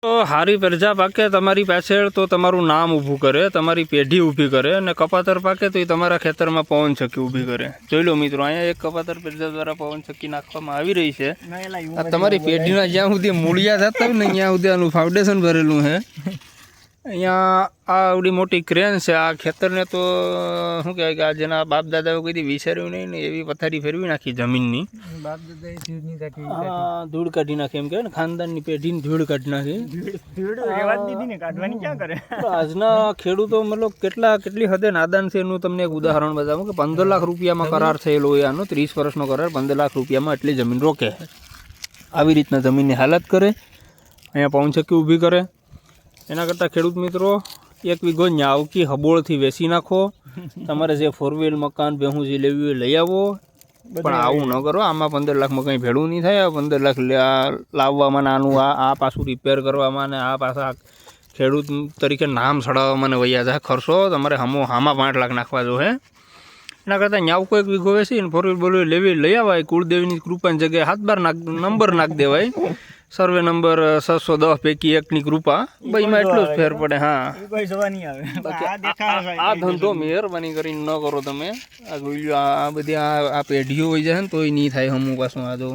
તો હારી પ્રજા પાકે તમારી પાછળ તો તમારું નામ ઊભું કરે, તમારી પેઢી ઊભી કરે, અને કપાતર પાકે તો એ તમારા ખેતરમાં પવન ચક્કી ઊભી કરે. જોઈ લો મિત્રો, અહીંયા એક કપાતર પ્રજા દ્વારા પવન ચક્કી નાખવામાં આવી રહી છે. આ તમારી પેઢીના જ્યાં સુધી મૂળિયા થતા હોય ને ત્યાં સુધી આનું ફાઉન્ડેશન ભરેલું છે. અહીંયા આ આવડી મોટી ક્રેન છે. આ ખેતરને તો શું કહેવાય કે આ જેના બાપ દાદાએ કોઈ વિચાર્યું નહીં ને એવી પથારી ફેરવી નાખી જમીનની. ધૂળ કાઢી નાખી, એમ કહેવાય ને ખાનદાનની પેઢીની ધૂળ કાઢી નાખી. આજના ખેડૂતો મતલબ કેટલી હદે નાદાન છે એનું તમને એક ઉદાહરણ બતાવું કે 15 લાખ રૂપિયામાં કરાર થયેલો હોય આનો, 30 વર્ષનો કરાર, 15 લાખ રૂપિયામાં એટલી જમીન રોકે. આવી રીતના જમીનની હાલત કરે, અહીંયા પવન ચક્કી ઊભી કરે. એના કરતાં ખેડૂત મિત્રો 1 વીઘો ન્યાવકી હબોળથી વેચી નાખો. તમારે જે 4 વ્હીલ મકાન ભેહું જે લેવી હોય લઈ આવો, પણ આવું ન કરો. આમાં 15 લાખમાં કંઈ ભેળું નહીં થાય. 15 લાખ લાવવામાં આનું આ પાછું રિપેર કરવામાં ને આ પાછા ખેડૂત તરીકે નામ ચડાવવામાં ને વૈયા જાય ખર્ચો. તમારે હામાં 5 લાખ નાખવા જો હે. એના કરતાં ન્યાવકો 1 વીઘો વેચીને 4 વ્હીલ બોલવી લેવી લઈ આવાય. કુળદેવીની કૃપાની જગ્યાએ 7-12 નંબર નાખ દેવાય. સર્વે નંબર 610 પૈકી 1ની કૃપા, ભાઈમાં એટલો જ ફેર પડે. હા, આ ધંધો મહેરબાની કરીને ન કરો તમે. આ બધી આ પેઢીઓ હોય જાય ને તોય નહીં થાય હમું પાછું. આ તો